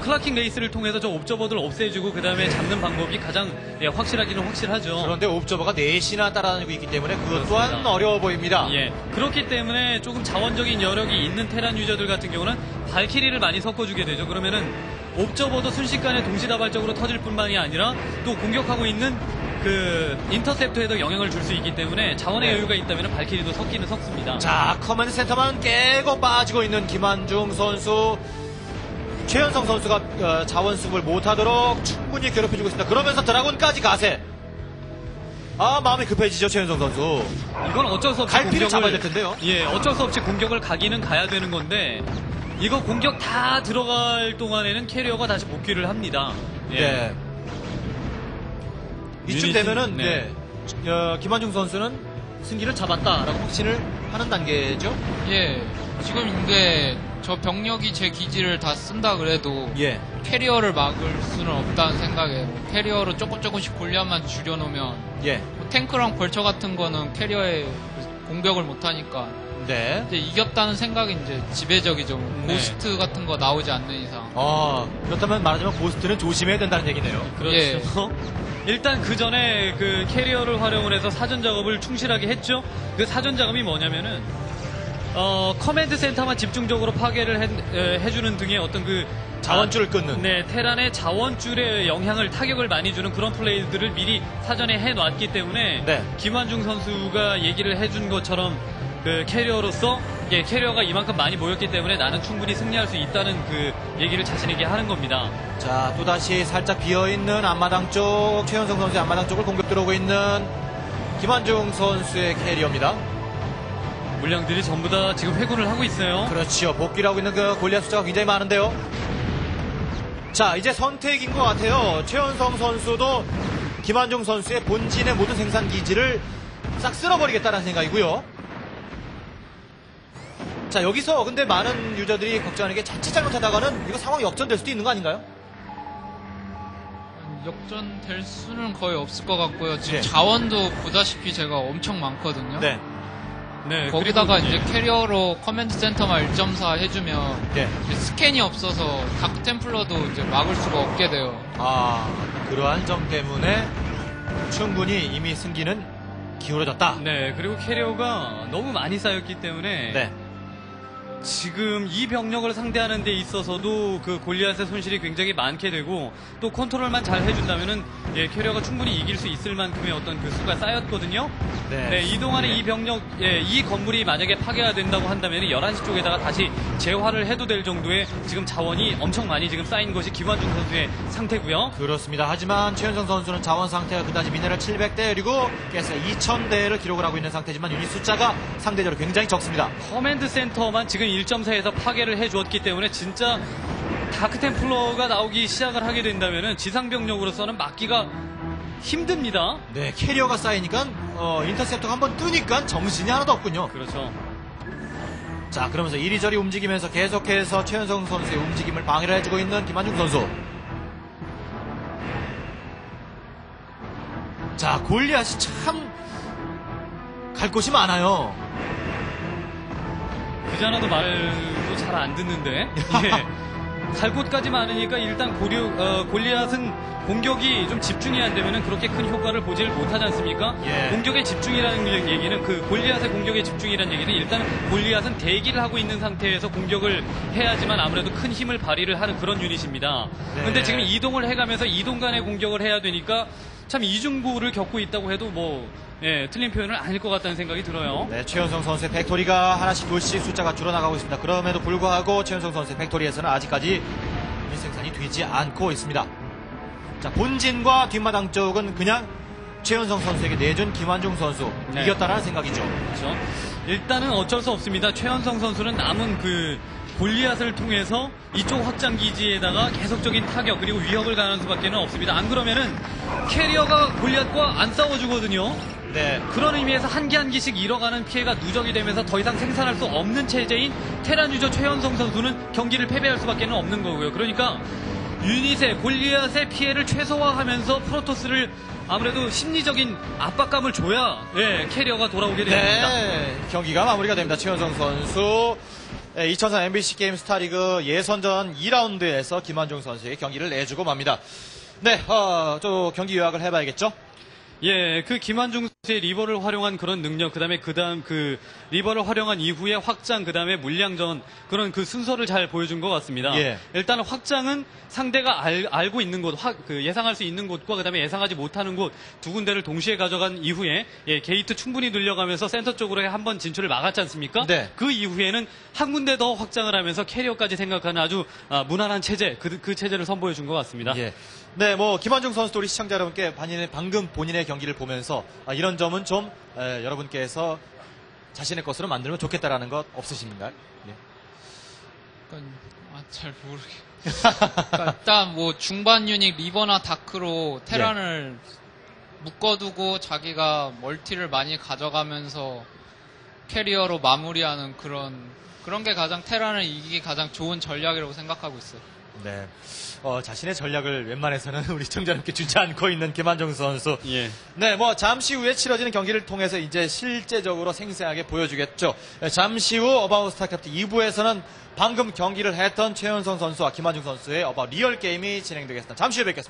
클라킹 레이스를 통해서 저 옵저버들을 없애주고 그 다음에 잡는 방법이 가장 확실하기는 확실하죠. 그런데 옵저버가 4시나 따라다니고 있기 때문에 그것 또한 그렇습니다. 어려워 보입니다. 예. 그렇기 때문에 조금 자원적인 여력이 있는 테란 유저들 같은 경우는 발키리를 많이 섞어주게 되죠. 그러면은 옵저버도 순식간에 동시다발적으로 터질 뿐만이 아니라 또 공격하고 있는 그 인터셉터에도 영향을 줄 수 있기 때문에 자원의 네. 여유가 있다면 발키리도 섞기는 섞습니다. 자, 커맨드 센터만 깨고 빠지고 있는 김한중 선수. 최연성 선수가 자원수급을 못하도록 충분히 괴롭혀주고 있습니다. 그러면서 드라군까지 가세. 마음이 급해지죠, 최연성 선수. 이건 어쩔 수 없이 갈피를 잡아야 될 텐데요. 예, 어쩔 수 없이 공격을 가기는 가야 되는 건데 이거 공격 다 들어갈 동안에는 캐리어가 다시 복귀를 합니다. 예. 네. 이쯤 되면은 네. 김한중 선수는 승기를 잡았다라고 확신을 하는 단계죠. 예, 지금 이게 저 병력이 제 기지를 다 쓴다 그래도 예. 캐리어를 막을 수는 없다는 생각에 캐리어로 조금씩 골리앗만 줄여놓으면 예. 뭐 탱크랑 벌처 같은 거는 캐리어에 공격을 못하니까 네. 이제 이겼다는 생각이 이제 지배적이죠. 네. 고스트 같은 거 나오지 않는 이상. 그렇다면 말하자면 고스트는 조심해야 된다는 얘기네요. 그렇죠. 예. 일단 그 전에 그 캐리어를 활용을 해서 사전 작업을 충실하게 했죠. 그 사전 작업이 뭐냐면은 커맨드 센터만 집중적으로 파괴를 해주는 등의 어떤 그 자원줄을 끊는. 네, 테란의 자원줄에 영향을 타격을 많이 주는 그런 플레이들을 미리 사전에 해놨기 때문에 네. 김환중 선수가 얘기를 해준 것처럼 그 캐리어로서 캐리어가 이만큼 많이 모였기 때문에 나는 충분히 승리할 수 있다는 그 얘기를 자신에게 하는 겁니다. 자, 또다시 살짝 비어있는 앞마당 쪽, 최현성 선수의 앞마당 쪽을 공격 들어오고 있는 김환중 선수의 캐리어입니다. 물량들이 전부 다 지금 회군을 하고 있어요. 그렇죠. 복귀를 하고 있는 그 골리앗 숫자가 굉장히 많은데요. 자, 이제 선택인 것 같아요. 최현성 선수도 김환중 선수의 본진의 모든 생산 기지를 싹 쓸어버리겠다는 생각이고요. 자, 여기서 근데 많은 유저들이 걱정하는 게 자칫 잘못하다가는 이거 상황이 역전될 수도 있는 거 아닌가요? 역전될 수는 거의 없을 것 같고요. 지금 네. 자원도 보다시피 제가 엄청 많거든요. 네. 네, 거기다가 그리고 이제 캐리어로 커맨드 센터만 1.4 해주면 네. 이제 스캔이 없어서 다크 템플러도 이제 막을 수가 없게 돼요. 아, 그러한 점 때문에 충분히 이미 승기는 기울어졌다. 네, 그리고 캐리어가 너무 많이 쌓였기 때문에 네. 지금 이 병력을 상대하는 데 있어서도 그 골리앗의 손실이 굉장히 많게 되고 또 컨트롤만 잘 해준다면은 캐리어가 충분히 이길 수 있을 만큼의 어떤 그 수가 쌓였거든요. 네, 이 동안에 이 병력, 이 건물이 만약에 파괴가 된다고 한다면 11시 쪽에다가 다시 재활을 해도 될 정도의 지금 자원이 엄청 많이 지금 쌓인 것이 김환중 선수의 상태고요. 그렇습니다. 하지만 최현성 선수는 자원 상태가 그다지 미네랄 700대 그리고 가스 2000대를 기록을 하고 있는 상태지만 유닛 숫자가 상대적으로 굉장히 적습니다. 커맨드 센터만 지금 1.4에서 파괴를 해주었기 때문에 진짜 다크템플러가 나오기 시작을 하게 된다면은 지상병력으로서는 막기가 힘듭니다. 네, 캐리어가 쌓이니까 인터셉터가 한번 뜨니까 정신이 하나도 없군요. 그렇죠. 자, 그러면서 이리저리 움직이면서 계속해서 최현성 선수의 움직임을 방해를 해주고 있는 김환중 선수. 자, 골리앗이 참 갈 곳이 많아요. 그자나도 말도 잘 안 듣는데 갈 곳까지 많으니까 일단 골리앗은 공격이 좀 집중이 안 되면은 그렇게 큰 효과를 보질 못하지 않습니까? 예. 공격의 집중이라는 얘기는 그 골리앗의 공격의 집중이라는 얘기는 일단 골리앗은 대기를 하고 있는 상태에서 공격을 해야지만 아무래도 큰 힘을 발휘를 하는 그런 유닛입니다. 네. 근데 지금 이동을 해가면서 이동 간의 공격을 해야 되니까 참 이중구를 겪고 있다고 해도 틀린 표현은 아닐 것 같다는 생각이 들어요. 네, 최현성 선수의 팩토리가 하나씩 둘씩 숫자가 줄어나가고 있습니다. 그럼에도 불구하고 최현성 선수의 팩토리에서는 아직까지 유닛 생산이 되지 않고 있습니다. 자, 본진과 뒷마당 쪽은 그냥 최현성 선수에게 내준 김환중 선수 네. 이겼다라는 생각이죠. 그렇죠. 일단은 어쩔 수 없습니다. 최현성 선수는 남은 그 골리앗을 통해서 이쪽 확장 기지에다가 계속적인 타격 그리고 위협을 가하는 수밖에는 없습니다. 안 그러면은 캐리어가 골리앗과 안 싸워주거든요. 네. 그런 의미에서 한 기 한 기씩 잃어가는 피해가 누적이 되면서 더 이상 생산할 수 없는 체제인 테란 유저 최현성 선수는 경기를 패배할 수밖에 없는 거고요. 그러니까 유닛의 골리앗의 피해를 최소화하면서 프로토스를 아무래도 심리적인 압박감을 줘야 캐리어가 돌아오게 됩니다. 네, 경기가 마무리가 됩니다. 최현성 선수 2003 MBC 게임 스타리그 예선전 2라운드에서 김환중 선수에게 경기를 내주고 맙니다. 네, 또 경기 요약을 해봐야겠죠? 그 김환중 선수의 리버를 활용한 그런 능력, 그 리버를 활용한 이후에 확장, 그 다음에 물량전, 그런 그 순서를 잘 보여준 것 같습니다. 일단 확장은 상대가 알고 있는 곳, 예상할 수 있는 곳과 그 다음에 예상하지 못하는 곳 두 군데를 동시에 가져간 이후에, 게이트 충분히 늘려가면서 센터 쪽으로 한번 진출을 막았지 않습니까? 네. 그 이후에는 한 군데 더 확장을 하면서 캐리어까지 생각하는 아주 무난한 체제, 그 체제를 선보여 준 것 같습니다. 네, 김환중 선수도 우리 시청자 여러분께 방금 본인의 경기를 보면서 이런 점은 좀 여러분께서 자신의 것으로 만들면 좋겠다라는 것 없으십니까? 네. 잘 모르겠어요. 일단 중반 유닛 리버나 다크로 테란을 묶어두고 자기가 멀티를 많이 가져가면서 캐리어로 마무리하는 그런 게 가장 테란을 이기기 가장 좋은 전략이라고 생각하고 있어요. 네. 자신의 전략을 웬만해서는 우리 시청자님께 주지 않고 있는 김환중 선수. 네, 잠시 후에 치러지는 경기를 통해서 이제 실제적으로 생생하게 보여주겠죠. 잠시 후 어바웃 스타크래프트 2부에서는 방금 경기를 했던 최현성 선수와 김환중 선수의 어바웃 리얼 게임이 진행되겠습니다. 잠시 후에 뵙겠습니다.